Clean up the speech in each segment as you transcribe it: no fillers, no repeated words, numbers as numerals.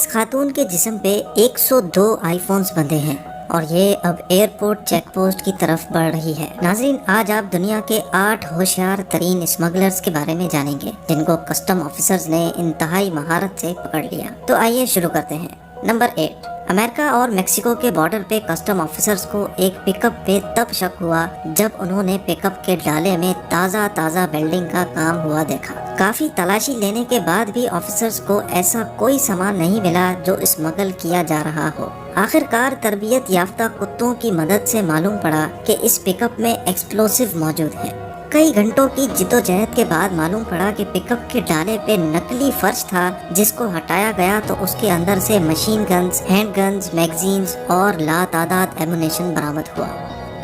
اس خاتون کے جسم پہ 102 آئی فونز بندھے ہیں اور یہ اب ایئرپورٹ چیک پوسٹ کی طرف بڑھ رہی ہے۔ ناظرین، آج آپ دنیا کے 8 ہوشیار ترین اسمگلرز کے بارے میں جانیں گے جن کو کسٹم آفیسرز نے انتہائی مہارت سے پکڑ لیا۔ تو آئیے شروع کرتے ہیں۔ نمبر 8، امریکہ اور میکسیکو کے بارڈر پہ کسٹم آفیسرز کو ایک پک اپ پہ تب شک ہوا جب انہوں نے پک اپ کے ڈالے میں تازہ ویلڈنگ کا کام ہوا دیکھا۔ کافی تلاشی لینے کے بعد بھی آفیسرز کو ایسا کوئی سامان نہیں ملا جو اسمگل کیا جا رہا ہو۔ آخر کار تربیت یافتہ کتوں کی مدد سے معلوم پڑا کہ اس پک اپ میں ایکسپلوسیو موجود ہے۔ کئی گھنٹوں کی جدوجہد کے بعد معلوم پڑا کہ پک اپ کے ڈالے پہ نکلی فرش تھا جس کو ہٹایا گیا تو اس کے اندر سے machine guns, hand guns, magazines اور لاتعداد ایمونیشن برآمد ہوا۔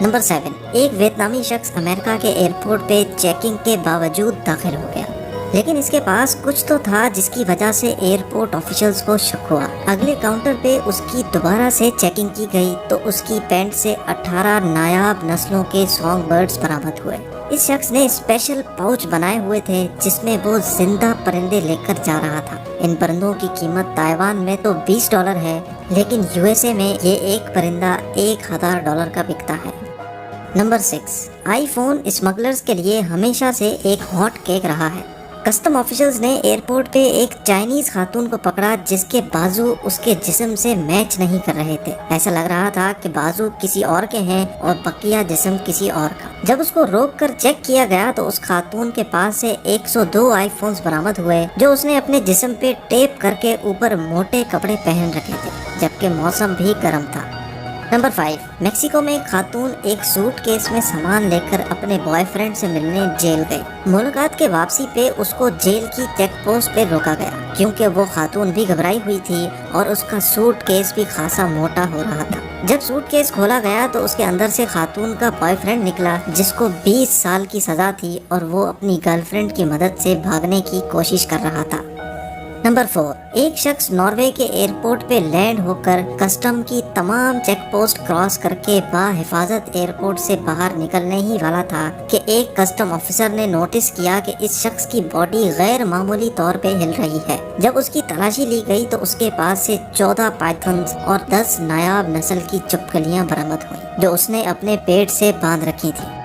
نمبر 7، ایک ویتنامی شخص امریکہ کے ایئرپورٹ پہ چیکنگ کے باوجود داخل ہو گیا، لیکن اس کے پاس کچھ تو تھا جس کی وجہ سے ایئرپورٹ آفیشلز کو شک ہوا۔ اگلے کاؤنٹر پہ اس کی دوبارہ سے چیکنگ کی گئی تو اس کی پینٹ سے 18 نایاب نسلوں کے سانگ برڈز برآمد ہوئے۔ اس شخص نے اسپیشل پاؤچ بنائے ہوئے تھے جس میں وہ زندہ پرندے لے کر جا رہا تھا۔ ان پرندوں کی قیمت تائیوان میں تو $20 ہے، لیکن USA میں یہ ایک پرندہ $1000 کا بکتا ہے۔ نمبر 6، آئی فون اسمگلرز کے لیے ہمیشہ سے ایک ہاٹ کیک رہا ہے۔ کسٹم آفیشلز نے ایئرپورٹ پہ ایک چائنیز خاتون کو پکڑا جس کے بازو اس کے جسم سے میچ نہیں کر رہے تھے۔ ایسا لگ رہا تھا کہ بازو کسی اور کے ہیں اور بقیہ جسم کسی اور کا۔ جب اس کو روک کر چیک کیا گیا تو اس خاتون کے پاس سے 102 آئی فونز برآمد ہوئے جو اس نے اپنے جسم پہ ٹیپ کر کے اوپر موٹے کپڑے پہن رکھے تھے جبکہ موسم بھی گرم تھا۔ نمبر 5، میکسیکو میں ایک خاتون ایک سوٹ کیس میں سامان لے کر اپنے بوائے فرینڈ سے ملنے جیل گئی۔ ملاقات کے واپسی پہ اس کو جیل کی چیک پوسٹ پہ روکا گیا کیونکہ وہ خاتون بھی گھبرائی ہوئی تھی اور اس کا سوٹ کیس بھی خاصا موٹا ہو رہا تھا۔ جب سوٹ کیس کھولا گیا تو اس کے اندر سے خاتون کا بوائے فرینڈ نکلا جس کو 20 سال کی سزا تھی اور وہ اپنی گرل فرینڈ کی مدد سے بھاگنے کی کوشش کر رہا تھا۔ نمبر 4، ایک شخص ناروے کے ایئرپورٹ پہ لینڈ ہو کر کسٹم کی تمام چیک پوسٹ کراس کر کے بحفاظت ایئرپورٹ سے باہر نکلنے ہی والا تھا کہ ایک کسٹم آفیسر نے نوٹس کیا کہ اس شخص کی باڈی غیر معمولی طور پہ ہل رہی ہے۔ جب اس کی تلاشی لی گئی تو اس کے پاس سے 14 پائتھنز اور 10 نایاب نسل کی چپکلیاں برآمد ہوئیں جو اس نے اپنے پیٹ سے باندھ رکھی تھی۔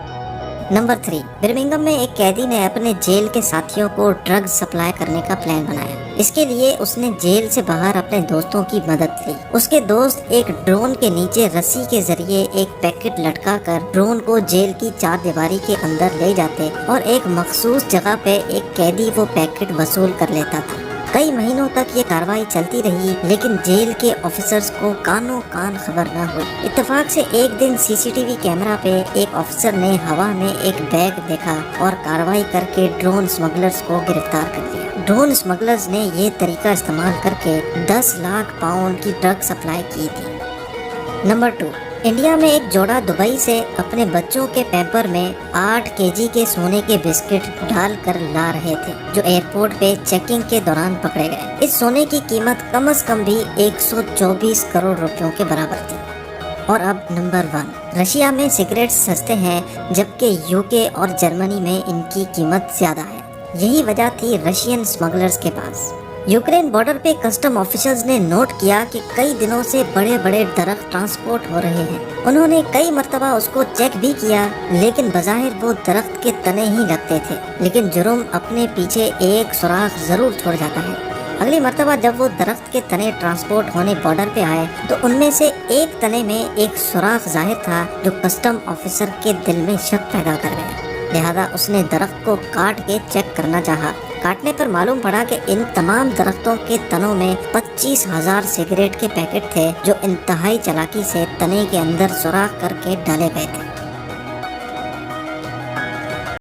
نمبر 3، برمنگھم میں ایک قیدی نے اپنے جیل کے ساتھیوں کو ڈرگ سپلائی کرنے کا پلان بنایا۔ اس کے لیے اس نے جیل سے باہر اپنے دوستوں کی مدد لی۔ اس کے دوست ایک ڈرون کے نیچے رسی کے ذریعے ایک پیکٹ لٹکا کر ڈرون کو جیل کی 4 دیواری کے اندر لے جاتے اور ایک مخصوص جگہ پہ ایک قیدی وہ پیکٹ وصول کر لیتا تھا۔ کئی مہینوں تک یہ کارروائی چلتی رہی لیکن جیل کے آفیسرز کو کانوں کان خبر نہ ہوئی۔ اتفاق سے ایک دن CCTV کیمرہ پہ ایک آفیسر نے ہوا میں ایک بیگ دیکھا اور کارروائی کر کے ڈرون اسمگلرز کو گرفتار کر لیا۔ ڈرون اسمگلرز نے یہ طریقہ استعمال کر کے 10 لاکھ پاؤنڈ کی ڈرگ سپلائی کی تھی۔ نمبر 2، انڈیا میں ایک جوڑا دبئی سے اپنے بچوں کے پیمپر میں 8 kg کے سونے کے بسکٹ ڈال کر لا رہے تھے جو ایئرپورٹ پہ چیکنگ کے دوران پکڑے گئے۔ اس سونے کی قیمت کم از کم بھی 124 کروڑ روپیوں کے برابر تھی۔ اور اب نمبر 1، رشیا میں سگریٹس سستے ہیں جبکہ UK اور جرمنی میں ان کی قیمت زیادہ ہے۔ یہی وجہ تھی رشین اسمگلرز کے پاس۔ یوکرین بارڈر پہ کسٹم آفیسرز نے نوٹ کیا کہ کئی دنوں سے بڑے بڑے درخت ٹرانسپورٹ ہو رہے ہیں۔ انہوں نے کئی مرتبہ اس کو چیک بھی کیا لیکن بظاہر وہ درخت کے تنے ہی لگتے تھے، لیکن جرم اپنے پیچھے ایک سوراخ ضرور چھوڑ جاتا ہے۔ اگلی مرتبہ جب وہ درخت کے تنے ٹرانسپورٹ ہونے بارڈر پہ آئے تو ان میں سے ایک تنے میں ایک سوراخ ظاہر تھا جو کسٹم آفیسر کے دل میں شک پیدا کر گیا۔ لہذا اس نے درخت کو کاٹ کے چیک کرنا چاہا۔ کاٹنے پر معلوم پڑا کہ ان تمام درختوں کے تنوں میں 25,000 سگریٹ کے پیکٹ تھے جو انتہائی چالاکی سے تنے کے اندر سوراخ کر کے ڈالے گئے تھے۔